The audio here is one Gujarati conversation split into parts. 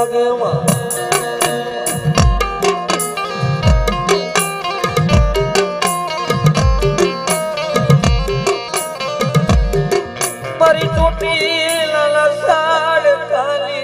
લાગે માં મારી ટોપી લાલા સાડ કાલી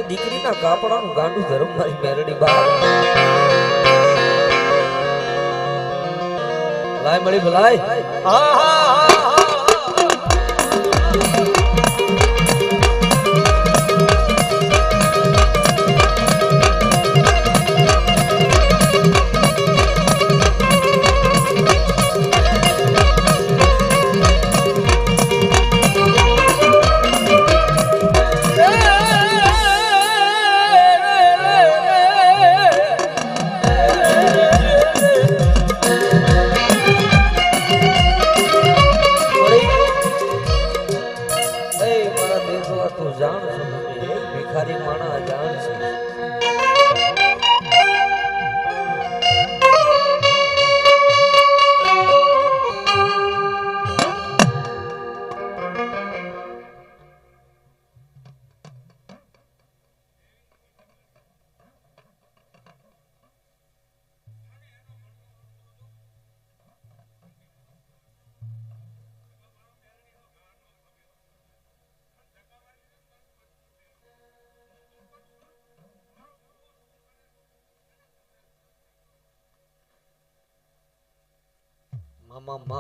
દીકરીના કાપડાનું ગાંડું ધર્મ મારી મેરડી બહાર લાય મળી ભલાય હા હા ભિખારી માણા જાણ છે Mama,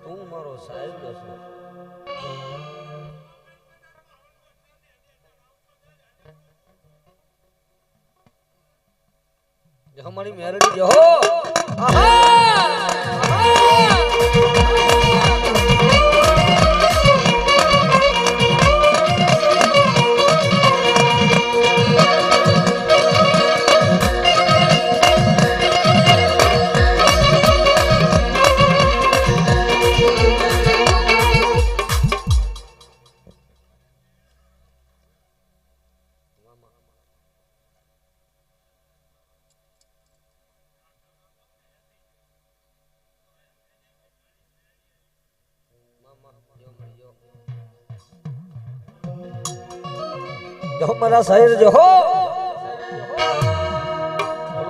તું મારો સાહેબ છો જો મારી મેરડી જો जो मारा शहर जो हो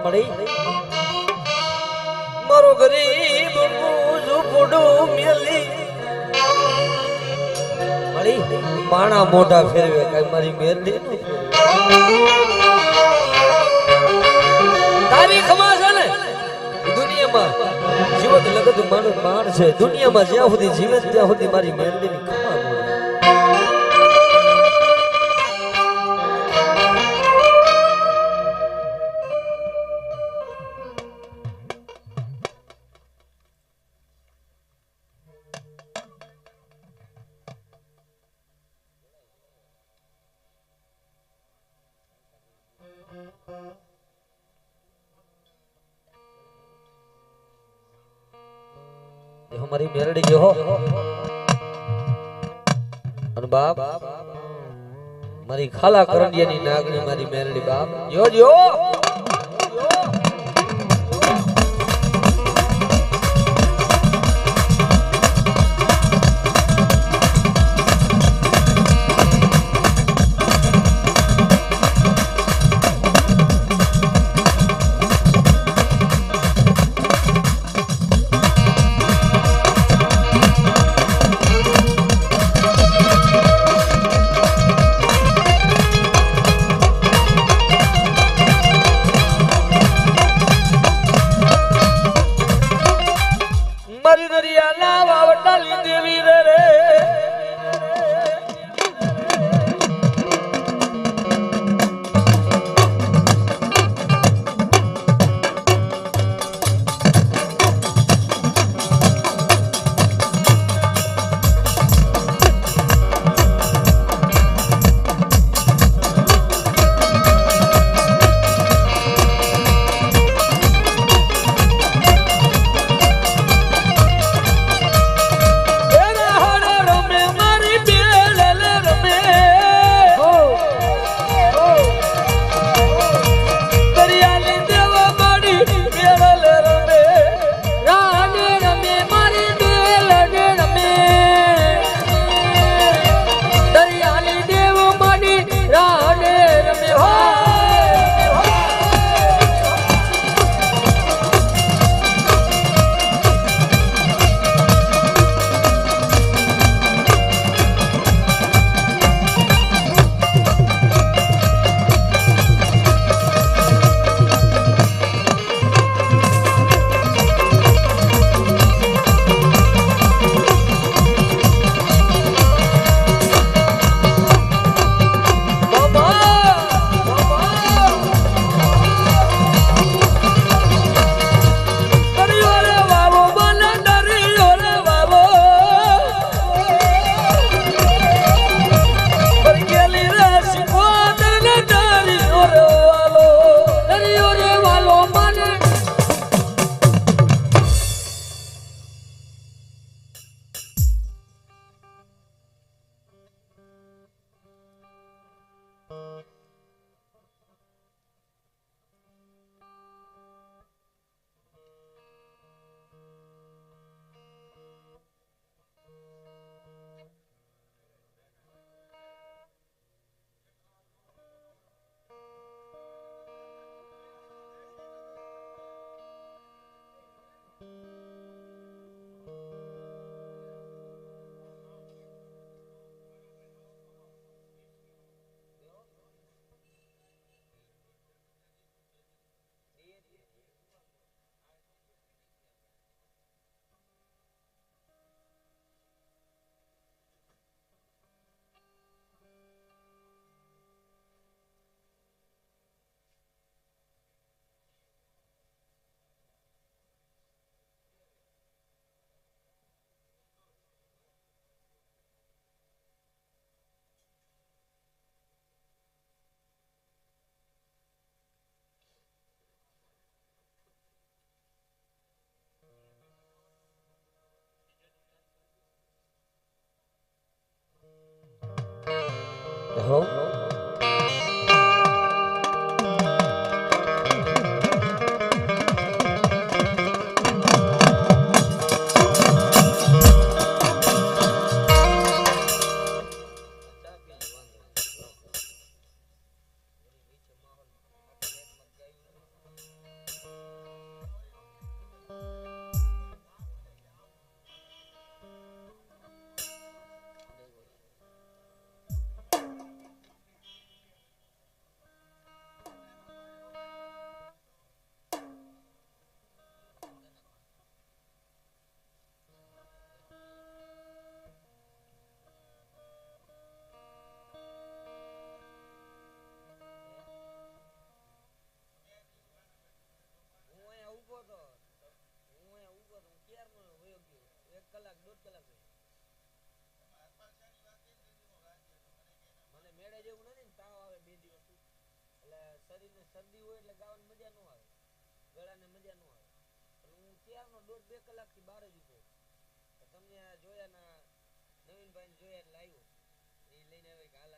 मड़ी मारो गरीब झूपड़ो मिली मड़ी માણા મોઢા ફેરવે કઈ મારી મેરડી નો તારી ખમા છે ને દુનિયામાં જીવત લગત માણ છે દુનિયામાં જ્યાં સુધી જીવત ત્યાં સુધી મારી મેરડીની ખમા ન हमारी मेरड़ी जो हो और बाप मारी खाला करंडिया नी नागनी मारी मेरड़ी बाप यो जो हो કલાક મને મેળે જેવું નથી ને તાવ આવે 2 દિવસ એટલે શરીરને શરદી હોય એટલે ગાવાની મજા ન આવે ગળાને મજા ન આવે પણ હું ત્યારનો 1.5-2 કલાકથી બહાર જ ઉભો તમને આ જોયા ના નવીનભાઈને જોયા એટલે આવ્યો એ લઈને આવે કે હાલ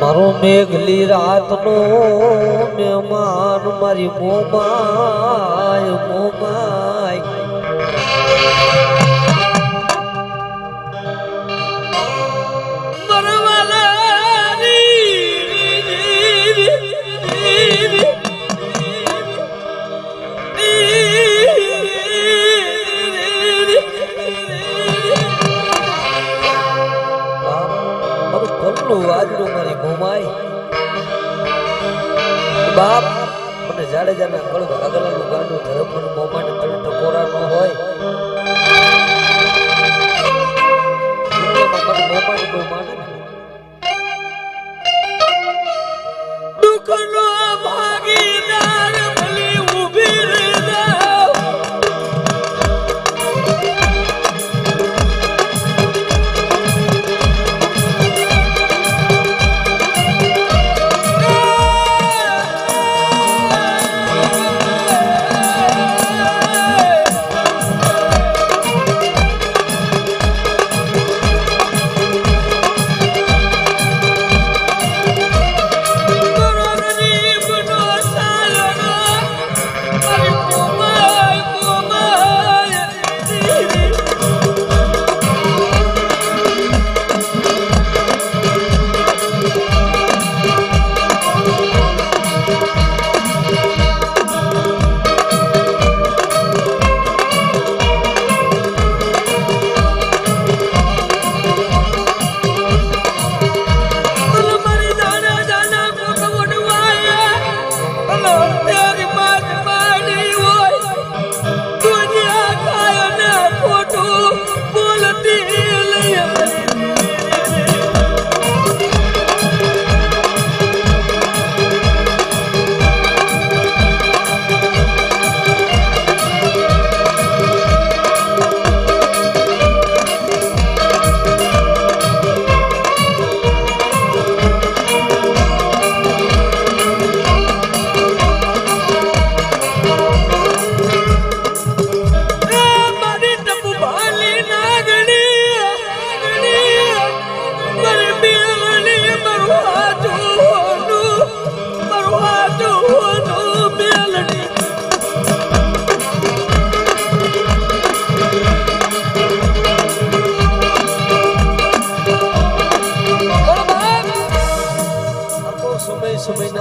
મારો મેઘલી રાતનો મહેમાન મારી મોમાય મોમાય બાપ મને જાડેજાના કળ ભાગલાનું ગાંડું ધરમનું મોમાને તળ ટકોરા ન હોય મોમાને બહુ માને દુઃખનો ભાગીદાર ભલી ઊભી રહે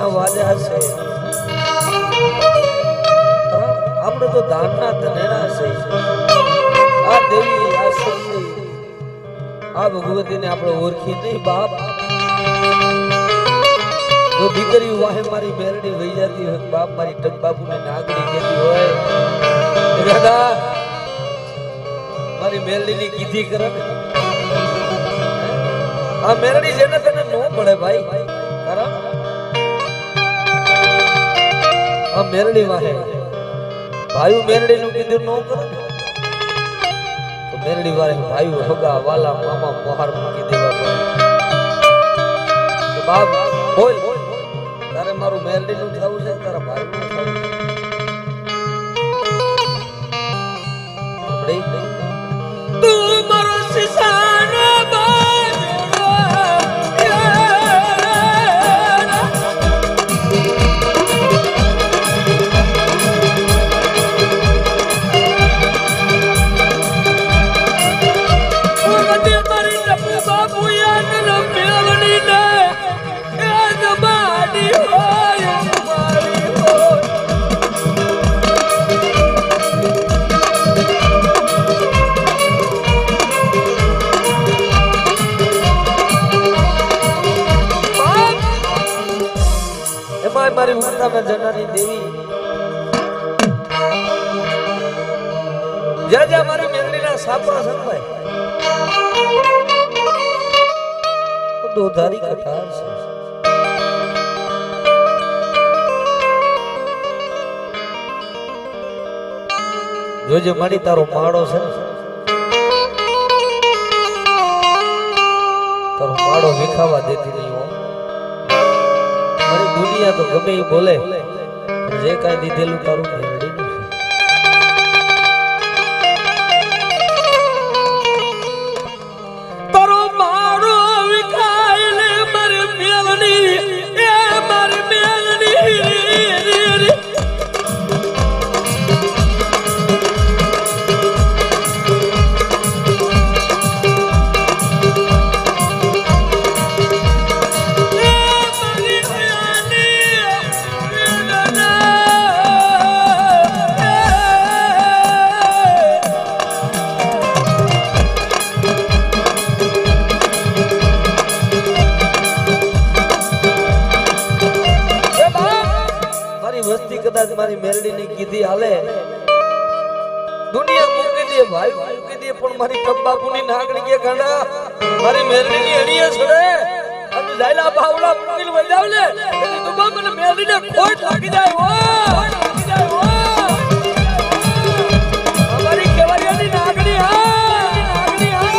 વાંસણા વાજા છે આપણે તો ધાનના ધનેણા છે આ દેવી આ શક્તિ આ ભગવતીને આપણે ઓળખી નહીં બાપ જો દીકરી વાહે મારી મેરડી વહી જતી હોય બાપ મારી ટકબાબુને નાગડી જતી હોય દાદા મારી મેરડીની કીધી કરે આ મેરડી છે ને તને નો પડે ભાઈ કારણ આ મેરડી વાહે ભાઈ મેરડી નું કીધું નો કરે તો મેરડી વાળે ભાઈ હગા વાલા મામા મોહાર મૂકી દેવા પડે તો બાપ બોલ તારે મારું મેરડી નું થવું છે તારા ભાઈ નું થવું છે તું મારો સિસાનો મારી ઉમરતા જનાની દેવી જ્યાં જ્યાં મારી મેરડીના સાપા સંભાય તો દોધારી કથા છે જોજે મારી તારો માળો છે તારો માળો વિખાવા દેતી નહીં હો મારી દુનિયા તો ગમે એ બોલે જે કાંઈ દીધેલું તારું મેરડીનું છે તારો માળો વિખાય લે મારી મેલડી એ મારી મેલડી કદાચ મારી મેરડીની કીધી હાલે દુનિયા મૂકી દે ભાઈ મૂકી દે પણ મારી ટબ્બાકુની નાગણી કે ગાંડા મારી મેરડીની અડીએ છોડે અને જાયલા બાવલા મૂકીને વજાવ લે એટલે તો મને મેરડીને ખોટ લાગી જાય હો લાગી જાય હો અમારી કેવારીની નાગણી હા નાગણી હા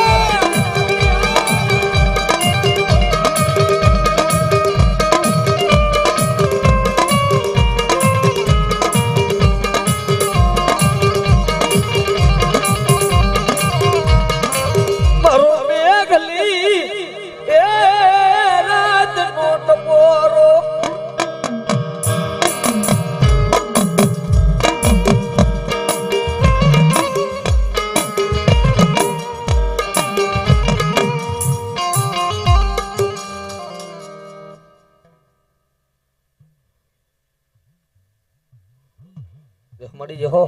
મળી જહો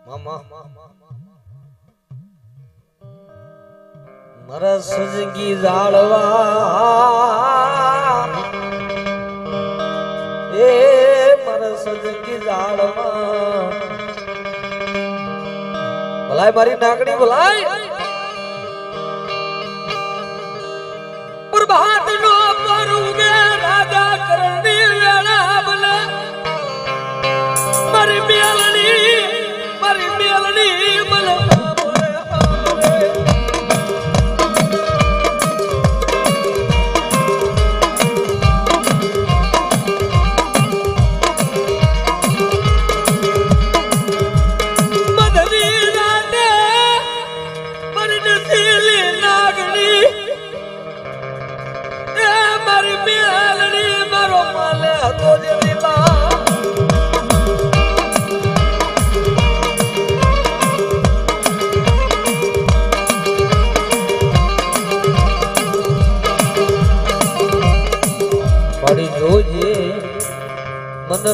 મામા મારા સજગી જાળવા એ મારા સજગી જાળવા ભલાય મારી નાગણી ભલાય પ્રભાત નો પરુગે રાજા કરણી વેળા બને મારી મેલડી મને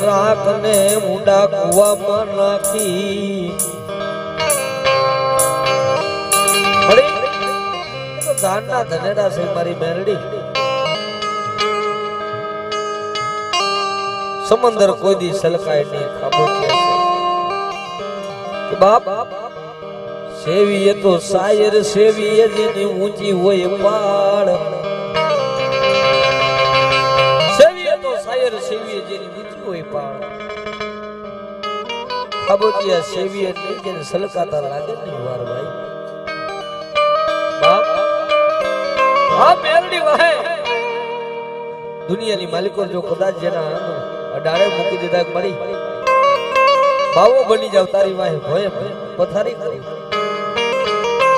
રાખને ઊંડા કુવામાં નાખી ધાનના ધનેડા છે મારી મેરડી સમંદર કોઈ દી સલકાય નહીં ખાબોચિયા છે બાપ સેવીએ તો શાયર સેવીએ જેની ઊંચી હોય પાડ સેવીએ તો શાયર સેવીએ જેની ઊંચી હોય પાડ ખાબોચિયા સેવીએ નહીં જેને સલકાતા લાગે નહીં વાર ભાઈ બાપ આ મેરડી વાહે દુનિયાની માલિકો જો કદાચ જેના અડાળે મૂકી દીધા મળી બાવો બની જાવ તારી વાહે ભય પથારી કરી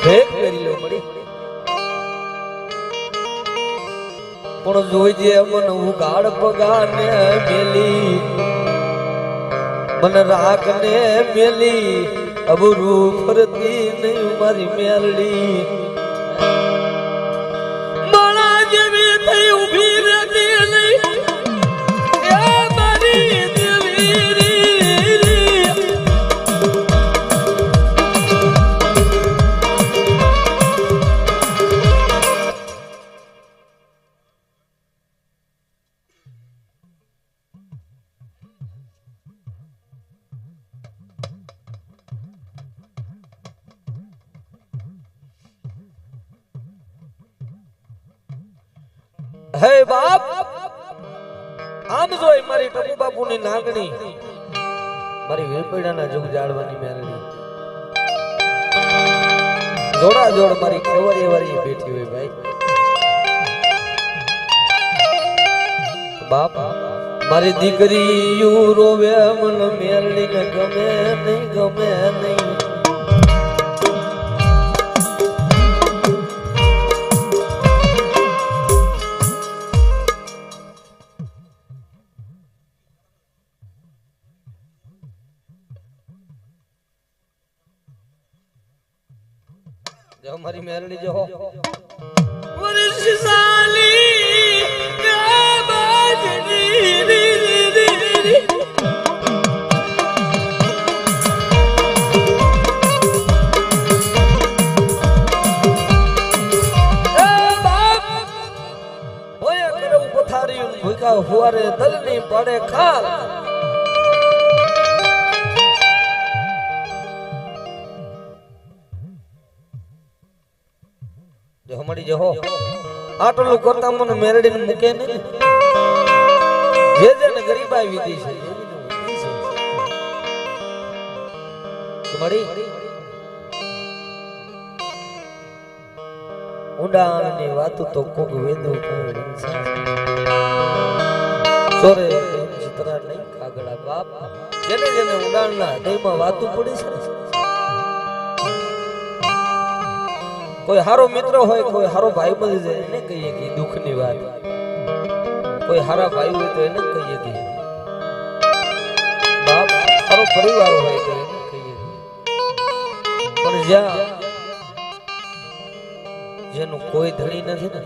ભેગ પહેરી લો મળી પણ જોઈજે મન ઉગાડ પગાને મેલી મન રાખને મેલી અબરૂ ફરતી નહીં મારી મેરડી માળા જેવી થઈ ઊભી રહેતી નહીં એ મારી દેવીરી હે બાપ આમ જોઈ મારી ટપુ બાપુની નાગણી મારી વેપડાના જુગ જાળવાની મેરડી જોડા જોડ મારી કેવરી વરી બેઠી હોય ભાઈ બાપ મારી દીકરી યુ રોવે મન મેરડી ને ગમે નહીં जो हमारी मेरड़ी जो हो वर्ष साली क्या बात री री री री ए बाप होया करो पथारी भूखा हुआरे दल नहीं पड़े खाल जो हमारी जो हो आटलो करता मन मेरडी ने मुके ने जे ने गरीब आई विधि છે तुम्हारी ઉડાણની વાતો તો કોક વેદો કહે સોરે ચિત્રા નહીં કાગડા બાપ જેને જેને ઉડાણના હૃદયમાં વાતો પડી છે कोई हारो मित्र होय कोई हारो भाई मળી જાય એને કહીએ કે દુઃખની વાત કોઈ હારા ભાઈ હોય તો એને કહીએ કે બાપ હારો પરિવાર હોય તો એને કહીએ પણ જેનું કોઈ ધણી નથી ને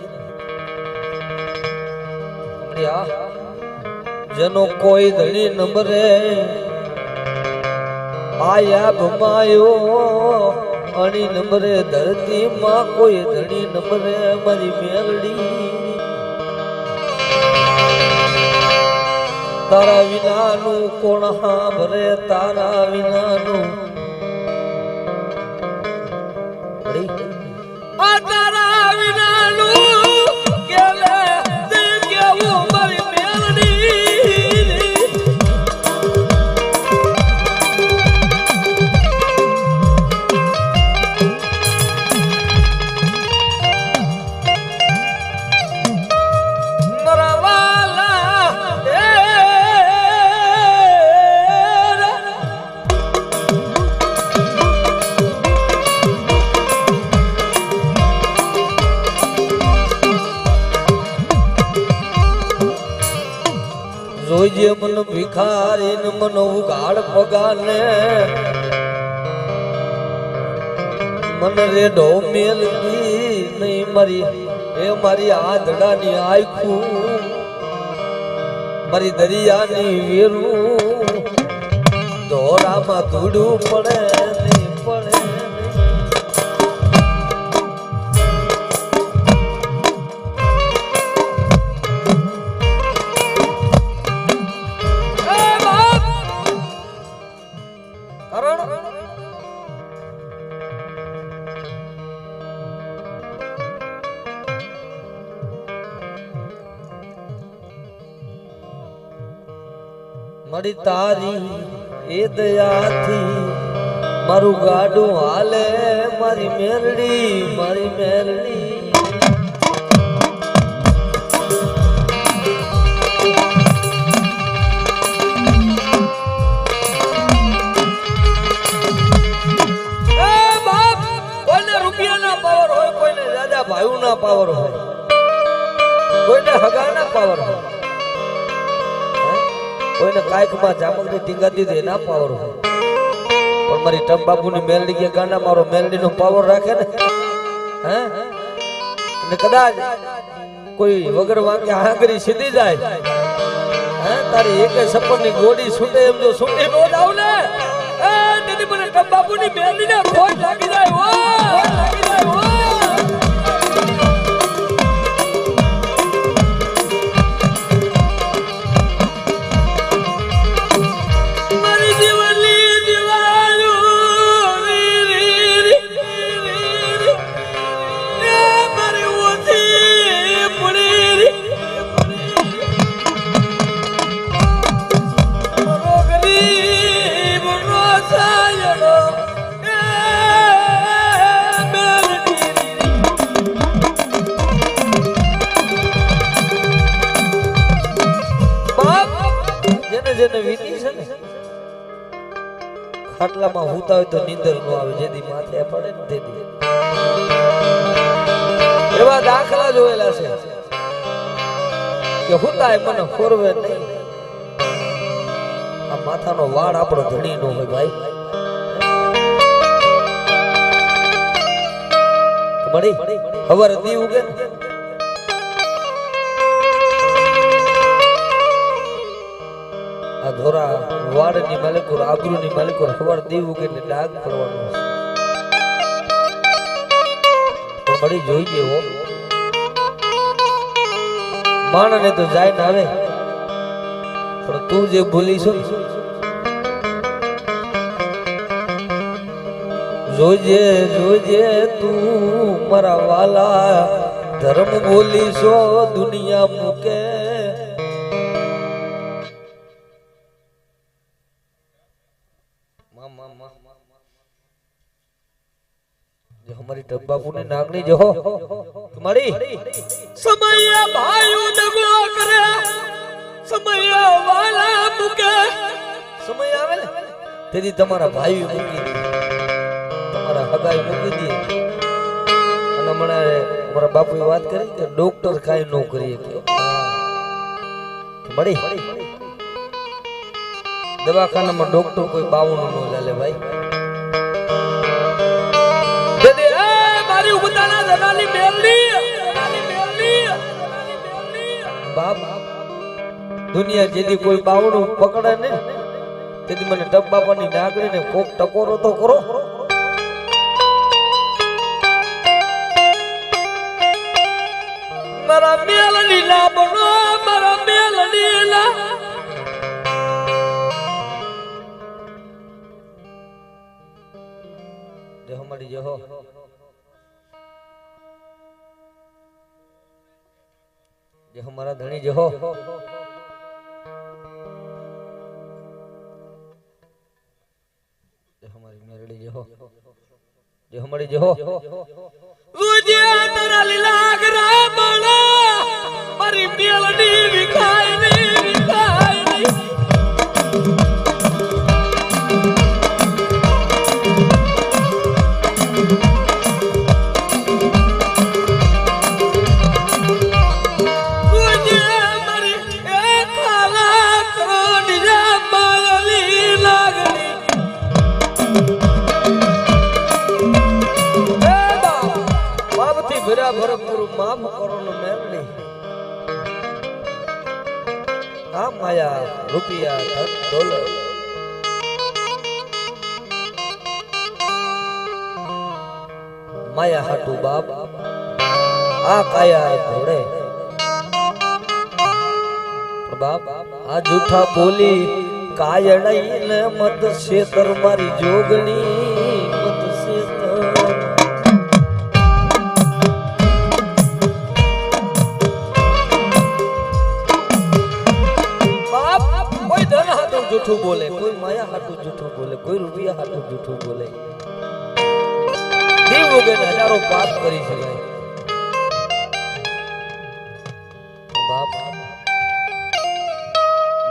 હમણાં જેનો કોઈ ધણી નંબરે આયા ભમાયો અણી નંબરે ધરતી માં કોઈ ધણી નંબરે મારી મેરડી તારા વિનાનું કોણ હાંભરે તારા વિનાનું તારા વિનાનું કેલે કેવું મારી મેરડી જોઈજે મન ભિખારી ને મન ઉગાડ પગાને મન રેડો મેલવી નહીં મારી એ મારી આધડાની આખું મારી દરિયાની વેરું દોરામાં ધૂળું પડે નહીં પડે મળી તારી એ દયાથી મારું ગાડું હાલે મારી મેરડી મારી મેરડી કોઈને રૂપિયાના પાવર હોય કોઈને દાદા ભાઈઓના પાવર હોય કોઈને હગાના પાવર હોય કોઈને કાયકમાં જામગરી ટીંગા દીધી એના પાવર હોય પણ મારી ટમ બાપુની મેલડી કે ગાના મારો મેલડીનો પાવર રાખે ને હે અને કદાચ કોઈ વગર વાંકે હાંગરી સીધી જાય હે તારી એકે સપનની ગોડી છૂટે એમ જો છૂટી નો જાવ ને એ દીદી મને ટમ બાપુની મેલડીને ખોટ લાગી જાય હો લાગી જાય હો ખાટલામાં હુતા હોય તો નીંદર નો આવે જેદી માથે પડે ને તેદી એવા દાખલા જોયેલા છે કે હુતાય મને ખોરવે નહીં આ માથાનો વાળ આપણો ધણી નો હોય ભાઈ મળી હવારે દી ઉગે આ ધોરા વાડની માલિકો આબરૂની માલિકો ખબર દેવું કે ડાગ પડવાનું પણ મળી જોઈ ગયો માણને તો જાય ને આવે પણ તું જે ભૂલી છો જોજે જોજે તું મારા વાલા ધર્મ બોલી છો દુનિયા મૂકે हमारी डब्बापू ने नागनी जो तुम्हारी समय भाइयों दगो करे समय वाला मुके समय आवे ने तेरी तुम्हारा भाई मुकी तुम्हारा हगाई मुकी दी અને મને મારા બાપુએ વાત કરી કે ડોક્ટર કાઈ નો કરીએ કે મળી દવાખાનામાં ડોક્ટર કોઈ 52 નો લે ભાઈ બાપ દુનિયા જેથી કોઈ બાવણું પકડે ને તેથી મને ડબ્બાપાની નાગડીને કોક ટકોરો તો કરો મારા મેલની ના બનો મારા મેલની ના જે હમારી જે હો जो हमारा धनी जो हो जो हमारी मेरड़ी जो हो जो हमारी जो हो तुझे तेरा लीलाग रामला मारी मेलड़ी विखाई नहीं ભરપૂર માફ કરો ને મેરડી આ માયા રૂપિયા ધન દોલત માયા હાટુ બાપ આ કાયા ઘોડે બાપ આ જૂઠા બોલી કાયડાઈ ને મત શેતર મારી જોગણી મત શેતર બાપ કોઈ ધન હાટું જૂઠું બોલે કોઈ માયા હાટું જૂઠું બોલે કોઈ રૂપિયા હાટું જૂઠું બોલે દેવ વગર હજારો પાપ કરી શકાય બાપ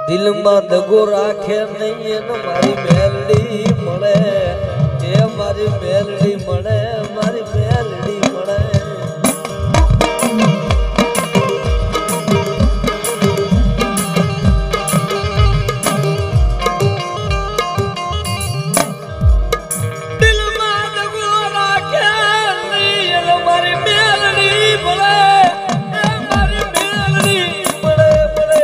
દિલમાં દગો રાખે નહીં ને મારી મેલડી મળે એ મારી મેલડી મળે મારી મેલડી મળે દિલમાં દગો રાખે નહીં ને મારી મેલડી મળે એ મારી મેલડી મળે મળે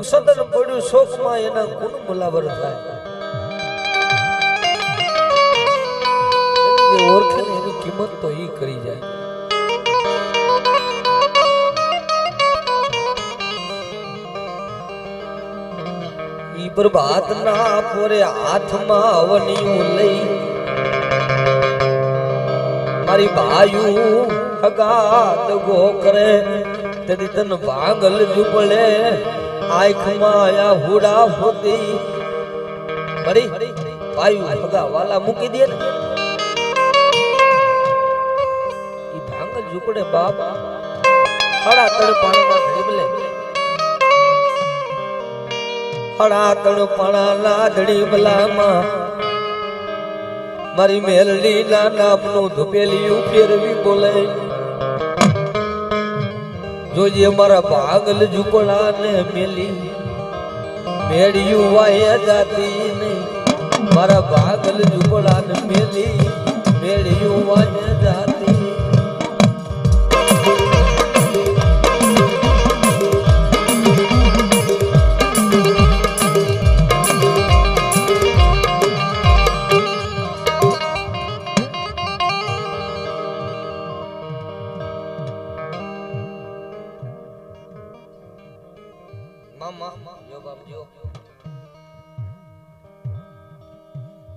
સદન પડ્યું શોકમાં એના ગુણ મુલાવર થાય ઓળખે એની કિંમત તો ઈ કરી જાય ઈ બરબાદ ના પોરે હાથમાં અવનિયું લઈ મારી બાયુ હગાત ગો કરે તેની તન ભાંગલ જુપડે આંખમાં આયા હુડા હોતી મરી પાયુ ભગા વાલા મૂકી દે ને ઈ ભાંગલ ઝૂપડે બાપ હડા તણ પાણા ધડીબલે હડા તણ પાણા ના ધડીબલામાં મારી મેલડી ના નામનું ધુપેલી ફેરવી બોલે જોજે મારા ભાગલ ઝૂપડા ને મેલી મેળ્યું વાય જાતી નહીં મારા ભાગલ ઝૂપડા ને મેલી મેળ્યું વાય જાતી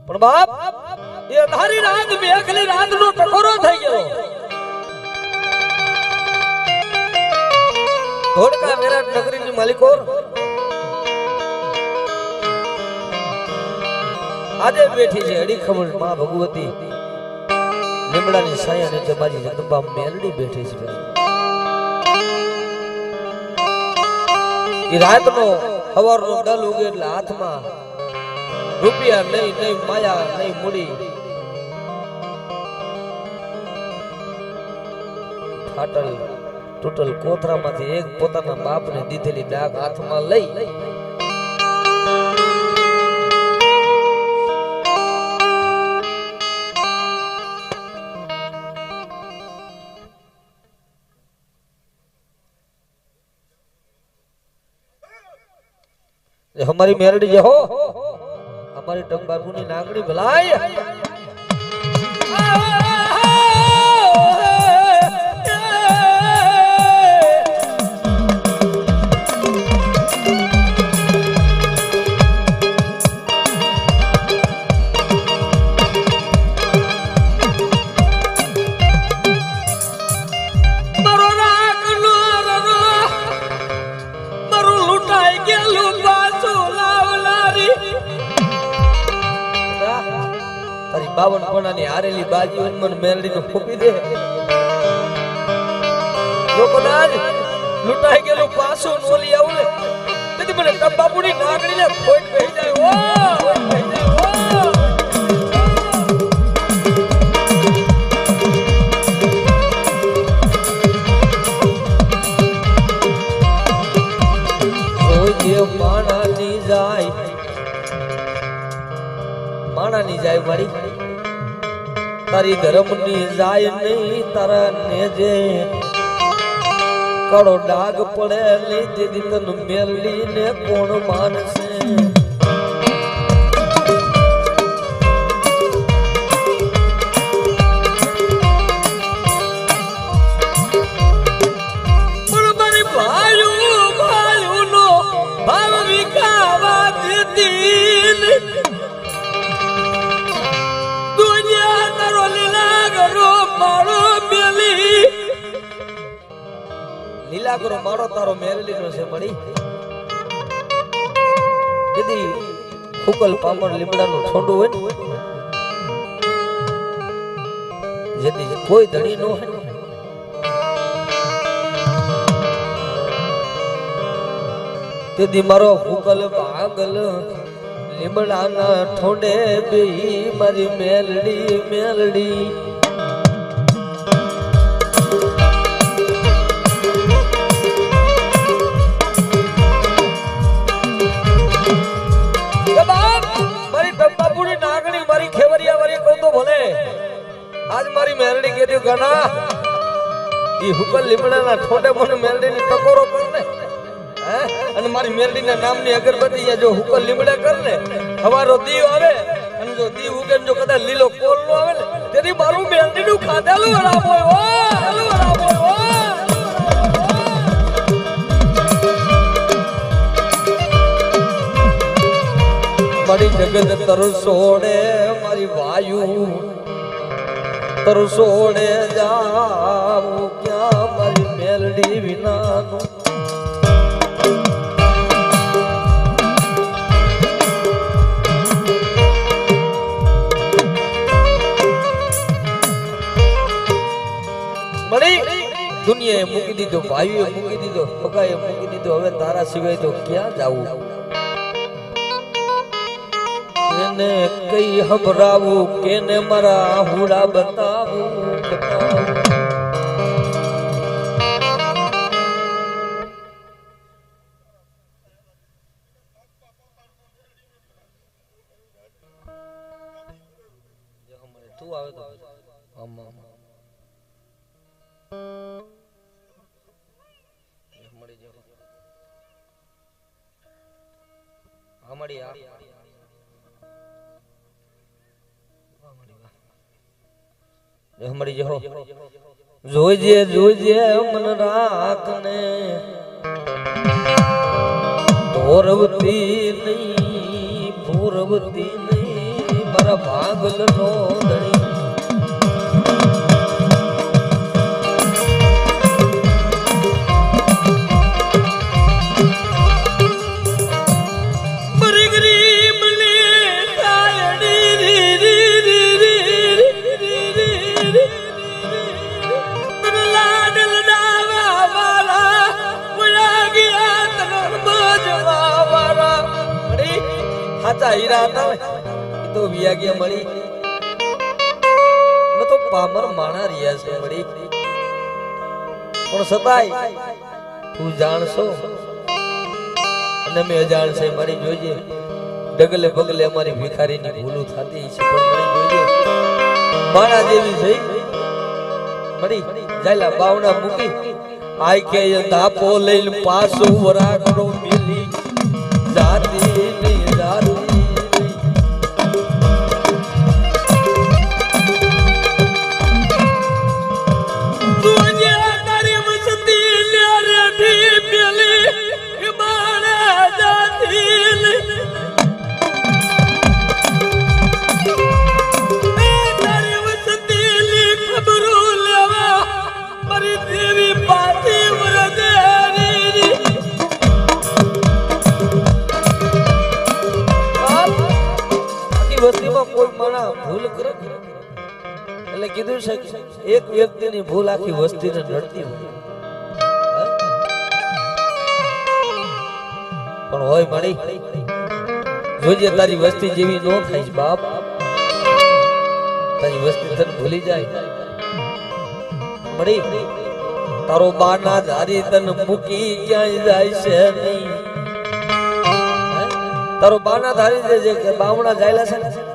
પણ બાપ એ ધારી રાત મેઘલી રાત નો ટકોરો થઈ ગયો ધોળકા વિરાટ નગરી ની માલિકો આજે બેઠી છે અડીખમણ માં ભગવતી લીમડાની છાયા નીચે મારી જગદંબા મેલડી બેઠી છે એ રાત નો હવાર નો ડલ ઉગે એટલે હાથમાં રૂપિયા નહીં નહીં માયા નહીં મૂડી ફાટલ તૂટલ કોથરામાંથી એક પોતાના બાપને દીધેલી ડાક હાથમાં લઈ हमारी मेरड़ी जो हो हमारी टंबाबू ની નાગણી ભલાય બાવન કોણાની હારેલી બાજી મન મેલડી નો ફૂપી દે જો કદાચ લૂંટાઈ ગયેલું પાછું નોલી આવું તેથી મને ટંબાબુની નાગણી ને ખોટ કહી જાય માણાની જાય મારી તારી ધર્મની જાય નહીં તારા ને જે કાળો ડાગ પડે લીધી તન મેલડી ને કોણ માનશે લીલા કરો મારો તારો મેરલી નો છે મળી દીદી ફૂકલ પામર લીમડા નું છોંડું હોય ને જેથી કોઈ ધણી નો હોય તેથી મારો ફૂકલ પાગલ લીમડાના ઠોંડે બેહી મારી મેલડી મેલડી आज मारी मेलडी कहती गाना ये हुकल लिमड़ा ना छोटे मोटे मेलडी ने टकोरो कर ले हैं અને મારી મેલડી ના નામ ની અગરબત્તી જો હુકલ લીમડા કર લે હવારો દીવ આવે અને જો દીવ ઉગે જો કદા લીલો કોલ નો આવે ને તેની મારું મેલડી નું ખાધેલું હરાબોય ઓ મારી જગત તરસોડે મારી વાયુ તરસોડે જાઉં ક્યાં મારી મેલડી વિનાનું દુનિયાએ મૂકી દીધો ભાઈઓએ મૂકી દીધો પગાએ મૂકી દીધો હવે તારા સિવાય તો ક્યાં જાવું એને કઈ હંભરાવું કેને મારા હુડા બતાવું તું આવે તો આમાં हमारी हमारी जो जोजे जोजे मन राखने भोरवती नहीं मारा भागल नो धनी हीरा था तो विया गया मड़ी मैं तो पामर माना रिया से मड़ी और सताई तू जान सो અને મે જાણ છે મારી જોજે ડગલે પગલે અમારી ભિખારીની ભૂલું થાતી છે પણ મારી જોજે મારા જેવી થઈ મડી જાયલા બાવણા મૂકી આઈ કે ધાપો લઈને પાછો વરાકડો મિલી જાતી ની જાતી એટલે કીધું છે એક વ્યક્તિની ભૂલ આખી વસ્તીને નડતી હોય પણ હોય મળી જોજે તારી વસ્તી જેવી નો થાય બાપ તારી વસ્તી તને ભૂલી જાય મળી તારો બાના ધારી તને મૂકી ક્યાંય જાય છે નહીં તારો બાના ધારી જે કે બાવણા જાયલા છે ને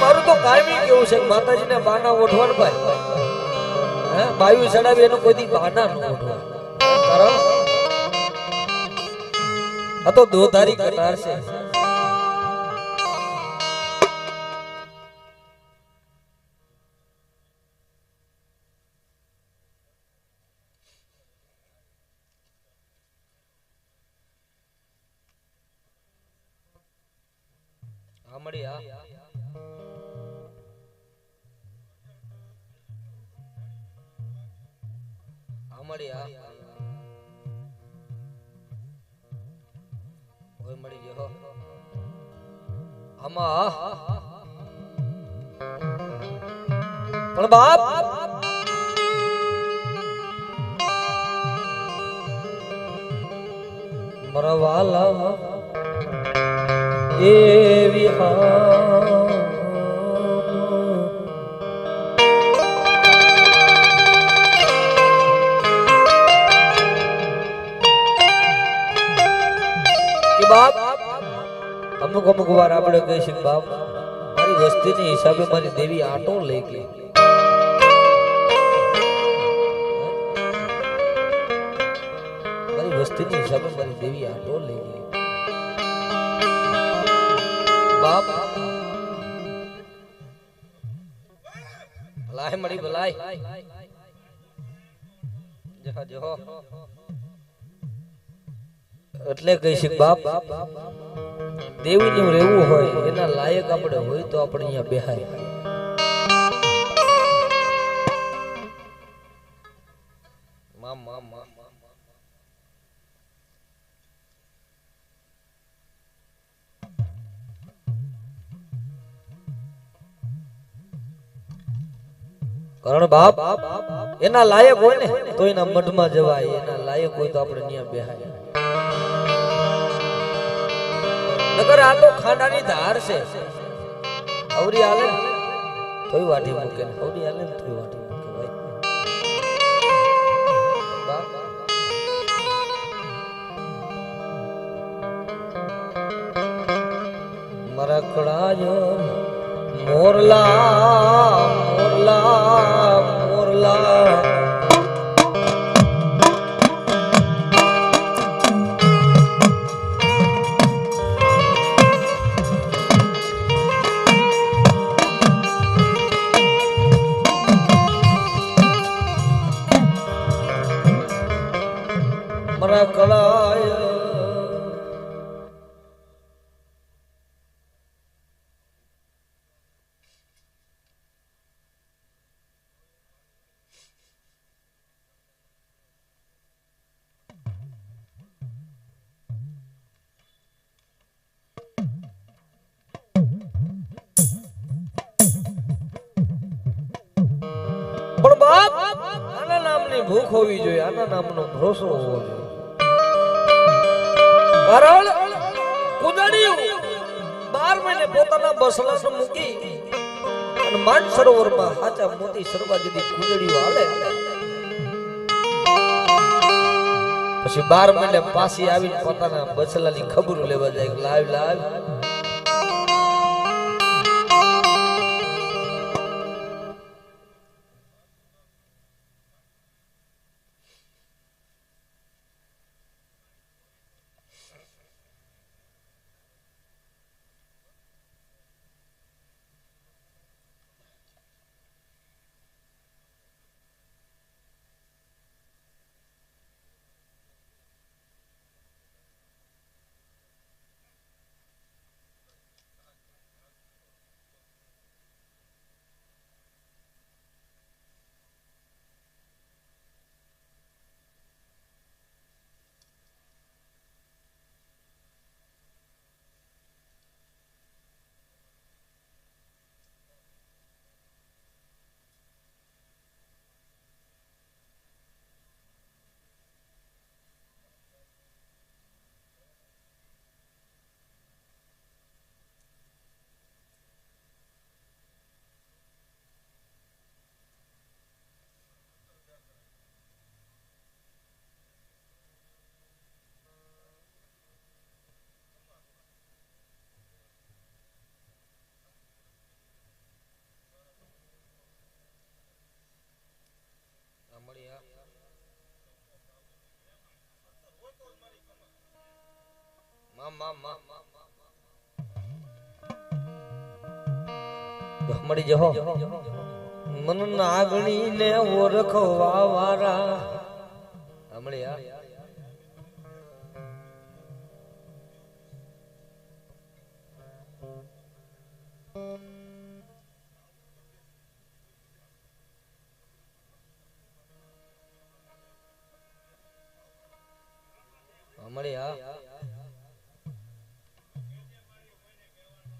મારું તો કાયમી કેવું છે માતાજીને બાના ઓઢવાન ભાઈ હે બાયુ ચડાવી એનો કોઈ દી બાના ન ઓઢવા કારણ આ તો દોધારી કટાર છે. આમડી આ આમડી આ ઓય મળી ગયો આમાં પણ બાપ મરવાલા એવી બાપ અમુક અમુક વાર આપણે કહી શકીએ બાપ મારી વસ્તીની હિસાબે મારી દેવી આટો લઈ ગઈ. મારી વસ્તીની હિસાબે મારી દેવી આટો લઈ ગઈ બાપ. ભલાય મળી ભલાય જહો જહો એટલે કહી શક બાપ દેવીનું રહેવું હોય એના લાયક આપણે હોય તો આપણે અહીંયા બેહાય. મામ મામ મામ કારણ બાપ એના લાયક હોય ને તો એના મઢમાં જવાય, એના લાયક હોય તો આપણે અહીંયા બેહાય. નગર આ તો ખાંડાની ધાર છે. અવરી હાલે તોય વાટી મૂકે ને અવરી હાલે ને તોય વાટી મૂકે ભાઈ. મારા કડાયો મોરલા મોરલા મોરલા મારા કળાય પણ બાપ આના નામની ભૂખ હોવી જોઈએ, આના નામનો ભરોસો હોવો જોઈએ. કારણ કુદડીયું 12 મહિને પોતાના બસલાને મૂકી અને માન સરોવરમાં હાચા મોતી સરવા દીધી કુદડીયું હાલે. પછી 12 મહિને પાછી આવીને પોતાના બસલાની ખબર લેવા જાય લાવ લાવ મળી જહો મન નાગણી ને ઓળખવા વાળા હમણે મળી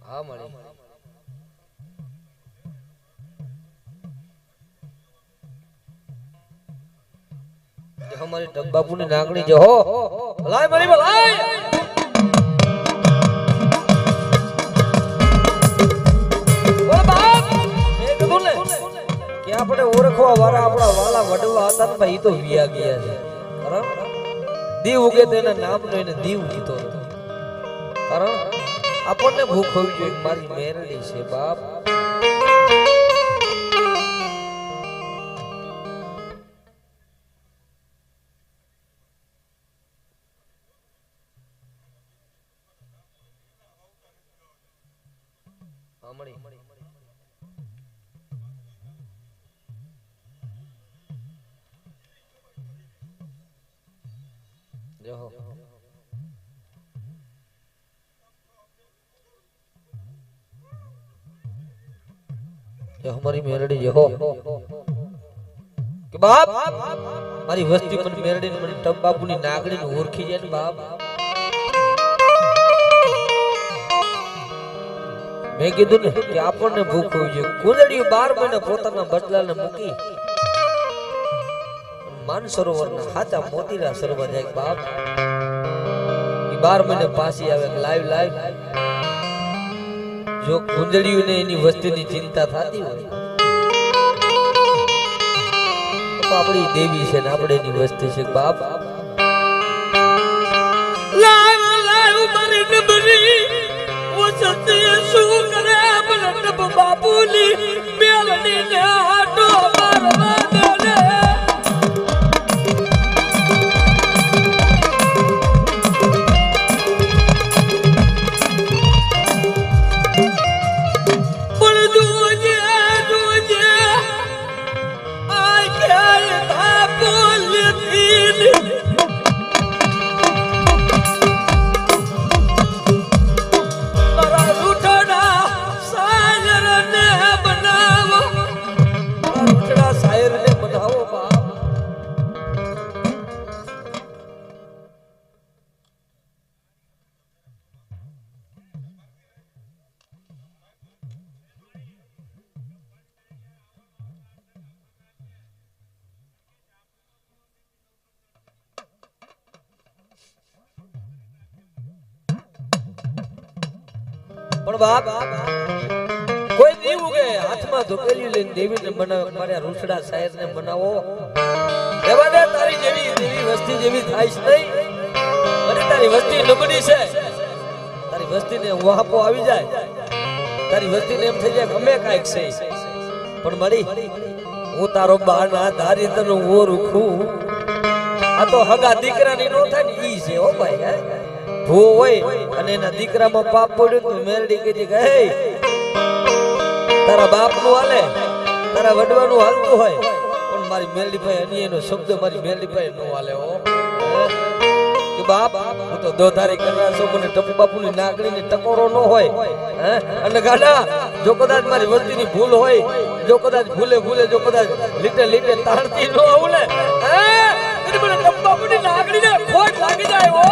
હા મળી हमारे बापू ने नागनी जो हो लाय मरी लाय बोल बाप मैं कदूं ले કે આપણે ઓળખવા વાળા આપણા વાલા વડવા હતા ને ભાઈ તો વિયા ગયા છે કારણ દીવ ઉગે તો એના નામનો એને દીવ કીધો કારણ આપણને ભૂખ હોવી જોઈએ મારી મેરડી છે બાપ हमारी मेरड़ी हो कि बाप मारी वस्ती मन मेरड़ी मन टब बापू नी नागड़ी ने ओरखी जाए बाप मैं कीधु ने कि आपने भूख होई जे कुंदड़ी 12 महीना पोताना बदला ने मूकी मान सरोवर ना हाथा मोतीरा सरोवर जाए बाप ई 12 महीने पासी आवे लाइव लाइव जो कुंदड़ियों ने एनी वस्ती नी चिंता थाती होय तो आपणी देवी छे ने आपणे एनी वस्ती छे बाप लाइव लाइव मारी नबरी वो सत्य सु करे अपने टब बापूली मेलनी ने हाटो मारवा दे પણ બાપ કોઈ દીવ ઉગે હાથમાં ધોકેલી લઈને દેવીને બનાવે મારા રૂસડા શાયરને બનાવો રેવા દે તારી જેવી દેવી વસ્તી જેવી થાય છે નહીં અને તારી વસ્તી નબળી છે તારી વસ્તીને વહાપો આવી જાય તારી વસ્તીને એમ થઈ જાય ગમે કાંઈક છે પણ મળી હું તારો બાના ધારી તને ઓળખું આ તો હગા દીકરાની નો થાય ને ઈ છે હો ભાઈ હે ભૂ હોય અને એના દીકરામાં પાપ પડ્યું તો મેરડી કીધી કે હે તારા બાપનું હાલે તારા વડવાનું હાલતું હોય પણ મારી મેરડી ભાઈ અન્યનો શબ્દ મારી મેરડી ભાઈ નો હાલે હો કે બાપ હું તો દોધારી કરનાર છું મને ટપુ બાપુની નાગણીની ટકોરો ન હોય હે અને ગાડા જો કદાચ મારી વસ્તીની ભૂલ હોય જો કદાચ ભૂલે જો કદાચ લીટે તાણતી ન આવું ને હે એટલે મને ટપુ બાપુની નાગણીને ખોટ લાગી જાય હો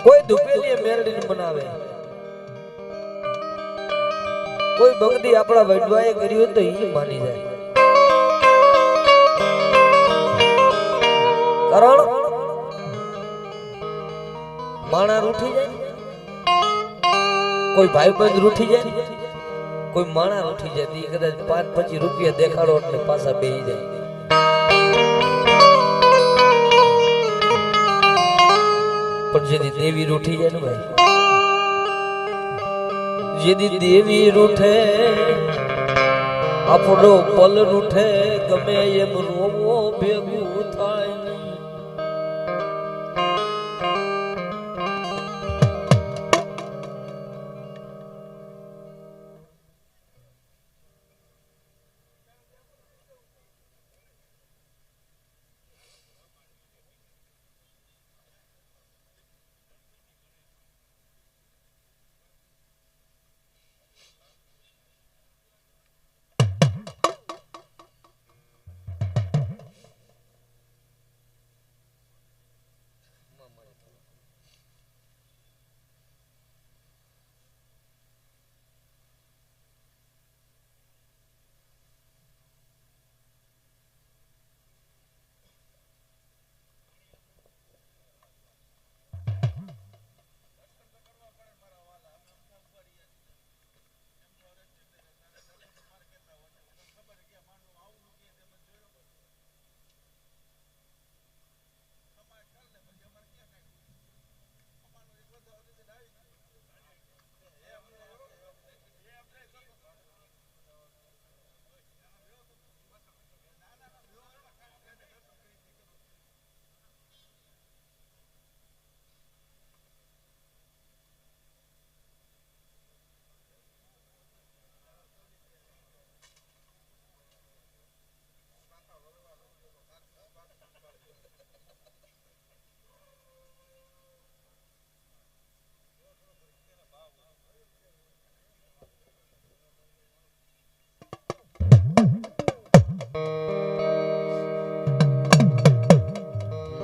કોઈ દુપેલી મેરડી બનાવે કોઈ ભક્તિ આપણા વડવાએ કરી હોય તો ઈ માની જાય કારણ માણા રૂઠી જાય કોઈ ભાઈ બંધ રૂઠી જાય કોઈ માણા ઉઠી જાય ઈ કદાચ 5-25 રૂપિયા દેખાડો એટલે પાછા બેહી જાય પણ જેથી દેવી રૂઠી જાય ને ભાઈ જેથી દેવી રૂઠે આપણો પલ રૂઠે ગમે એમ રોવો ભેગું થાય નહીં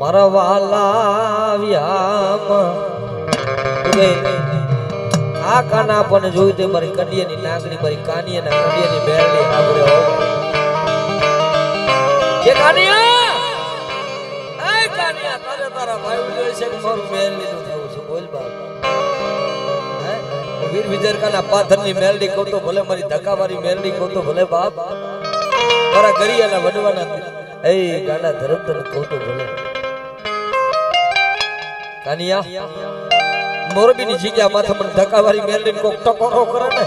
મારા વાલા વ્યામ આ કાના પણ જોયું તે મારી કડિયાની નાગણી મારી કાનિયાના કડિયાની બેરડી આગળ હો કે કાનિયા એ કાનિયા તારે તારા ભાઈ જોઈ છે કે મારું બેરડી નું થવું છે બોલ બાપ હે વીર વિજરકાના પાથરની મેલડી કહો તો ભલે મારી ધક્કાવાળી મેલડી કહો તો ભલે બાપ મારા ગરિયાના વડવાના એ ગાડા ધરમતર કહો તો ભલે કાનિયા મોરબીની જગ્યા માથે મને ધક્કાવાળી મેલડીને કોક ટકોરો કરે ને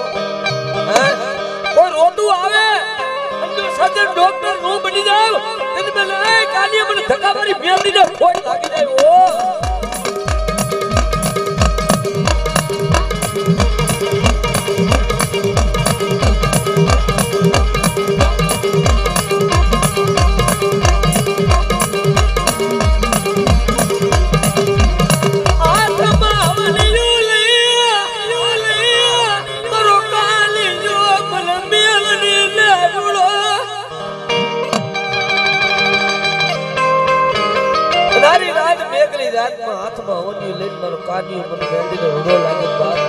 હે કોઈ રોતું આવે અંજો સજન ડોક્ટર નો બની જાવ તેને મેલે એ કાનિયા મને ધક્કાવાળી મેલડીને ખોટ લાગી જાય ઓ હાથમાં ઓનિયું લઈને મારો કાનિયો મને મેલડીને રૂડો લાગે બાપ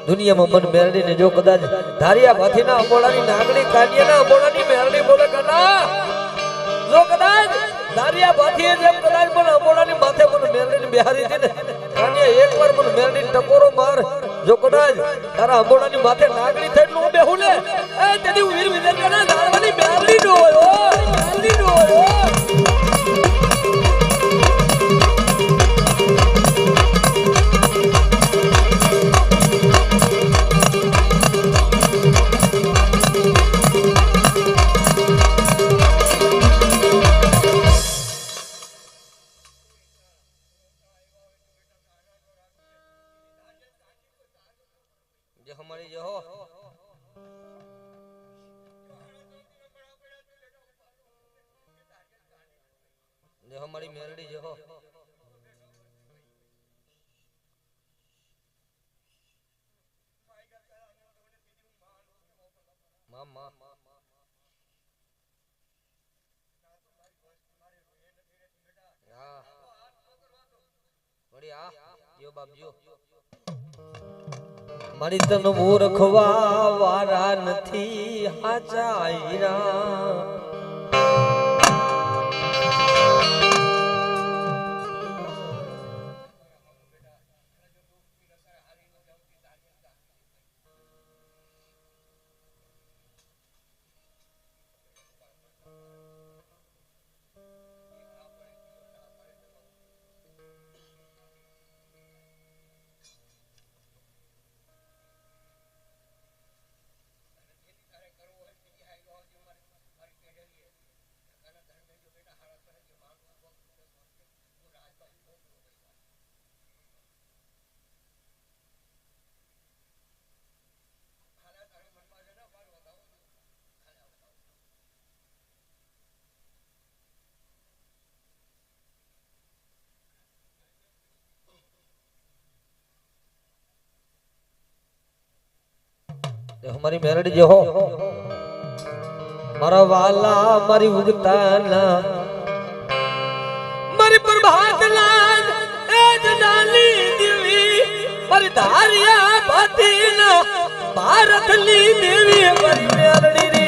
દુનિયામાં મને મેલડીને જો કદાચ ધારિયા ભાથીના અંબોડાની નાગણી કાનિયાના અંબોડાની મેલડી બોલે કના જો કદાચ ધારિયા ભાથીએ જેમ કદાચ મને અંબોડાની માથે મને મેલડીને બિહારી હતી ને કાનિયા એકવાર મને મેલડીને ટકોરો માર જો કદાચ તારા અંબોડાની માથે નાગણી થઈને નો બેહું ને એ તેદી વીર વિજરકાના ધારવાની મેલડી નો હોય મેલડી નો હોય हमारी जो हो जो हमारी मेलडी जो हो मामा बढ़िया यो बाप जो મારી તન મૂર્ખવા વારા નથી હાચાઈરા हमारी मेलडी जो हो मारा वाला मारी उगताना मारी प्रभात लाल एज डाली देवी मारी धारिया बातीना भारत ली देवी मारी मेलडी री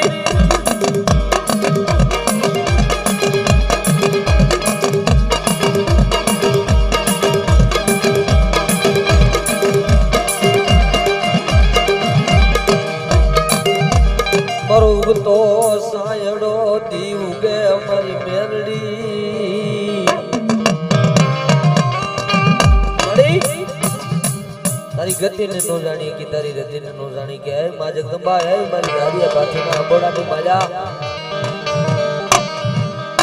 तो सायड़ो दीव गे हमारी मेलडी तारी गति ने नो जानी की तारी रति ने नो जानी के है मां जगदंबा है मारी दारिया बाथी ना अंबोड़ा नी माजा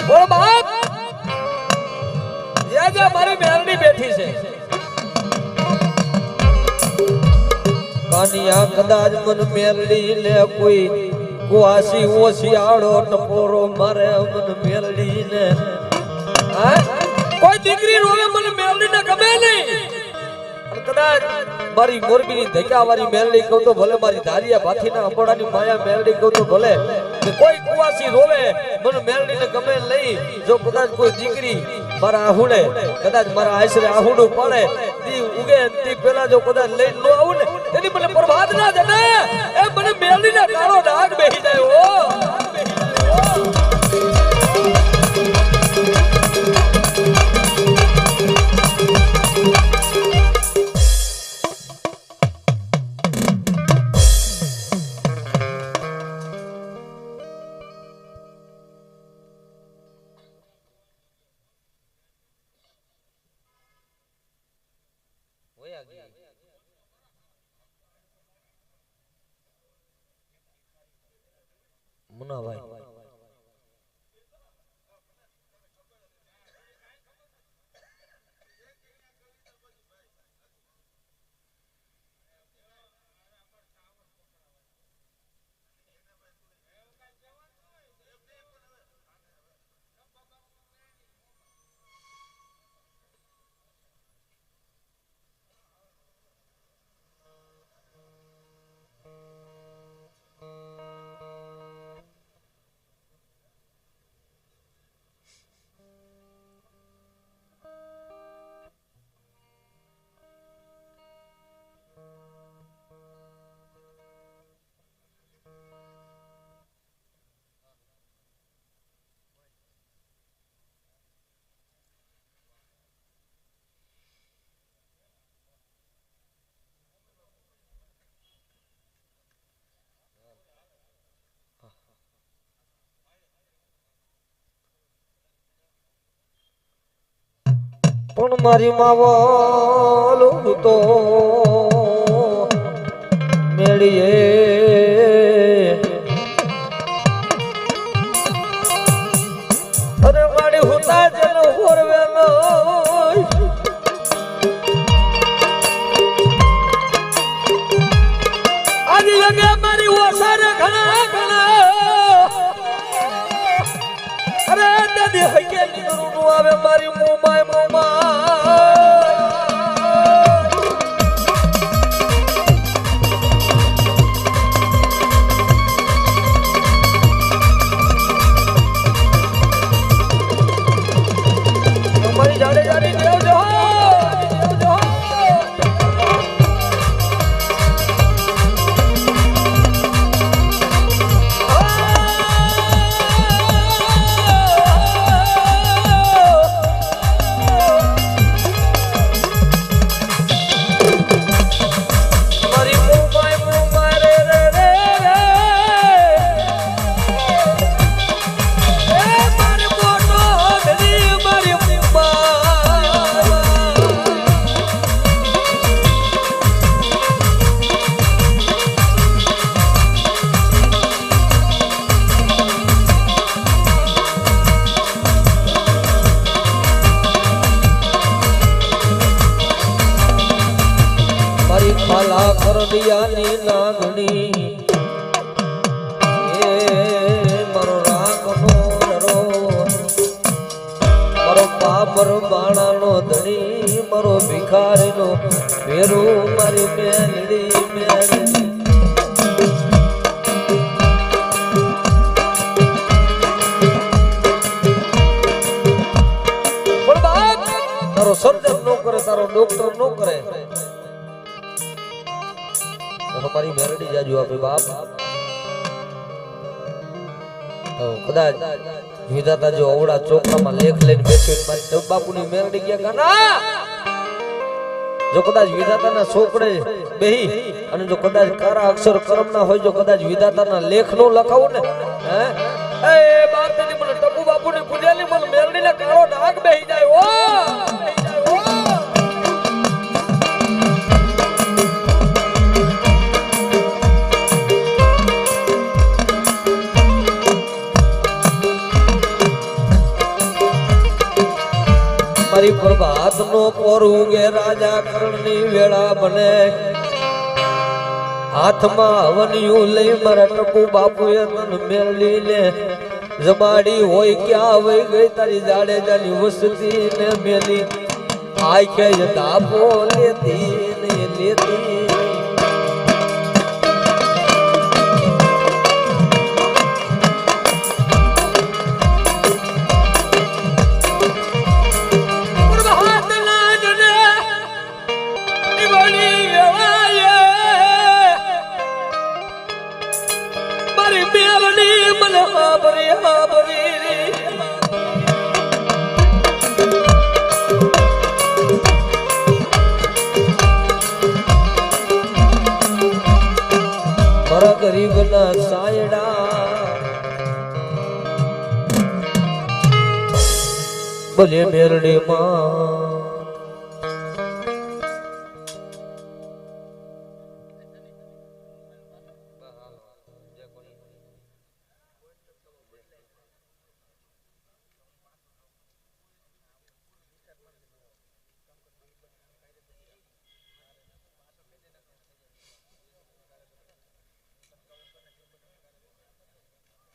बोल बाप ये जो हमारी मेलडी बैठी से कानिया कदाच मन मेलडी ले कोई कुआसी ओसियाड़ो टपोरो मारे मन मेलडी ने कोई दीकरी रोवे मन मेलडी ने गमे नहीं कदाच मारी मोरबी ની ધક્યા વાળી મેલડી કહું તો ભલે મારી ધારિયા ભાથીના અંબોડાની માયા મેલડી કહું તો ભલે કે કોઈ કુવાસી રોવે મને મેલડી ને ગમે નહીં જો કદાચ કોઈ દીકરી મારા આહુડે કદાચ મારા આશરે આહુડું પડે તી ઉગે તી પેલા જો કદાચ લઈ નો આવું ને એની મને પ્રભાત ના જને એ મને મેલડી ના કાળો ડાઘ બેહી જાય ઓ मुन्ना भाई પણ મારી માવલું તો મેળીએ અરે મારી હુતા જનો હોરવેલો આજ લગે મારી ઓસારે ઘણા ઘણા અરે દાદી હકેલી નું આવે મારી મોમાય ખાલા કરડિયાની નાગણી એ મારો રાગનો નરો મારો પામર બાણાનો ધણી મારો ભિખારીનો વેરું મારી મેલડી મેલડી તારો સર્જન નો કરે તારો ડોક્ટર નો કરે તો મારી મેલડી જાજુ આપે બાપ કદાચ વિધાતા જો અવડા ચોકડામાં લેખ લઈને બેઠો મારી બાપુની મેલડી ગયા ગાના જો કદાચ વિધાતાના છોકડે બેહી અને જો કદાચ કારા અક્ષર કર્મના હોય જો કદાચ વિધાતાના લેખ નો લખાવું ને હે એ બાપ ની મને ટપુ બાપુની પૂજેલી મને મેલડીને કાળો ડાઘ બેહી જાય ઓ મારી પ્રભાત નો પોરું ગે રાજા કરણની વેળા બને હાથમાં હવનિયું લઈ મારા ટપુ બાપુએ તન મેળવી લે જમાડી હોય ક્યાં વઈ ગઈ તારી જાડેજાની વસતી ને મેલી આખે ધાપો લેતી ને લેતી ગરીબના સાયડા બોલે મેરડી માં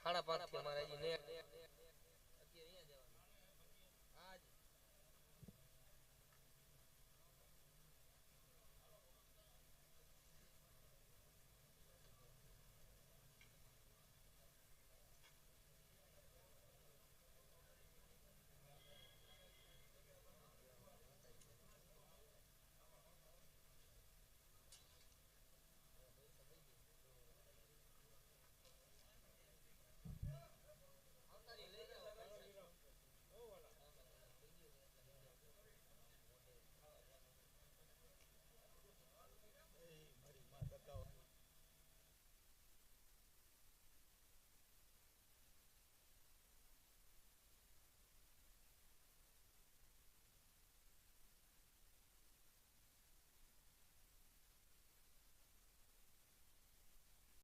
સાડા 5 થી અમારે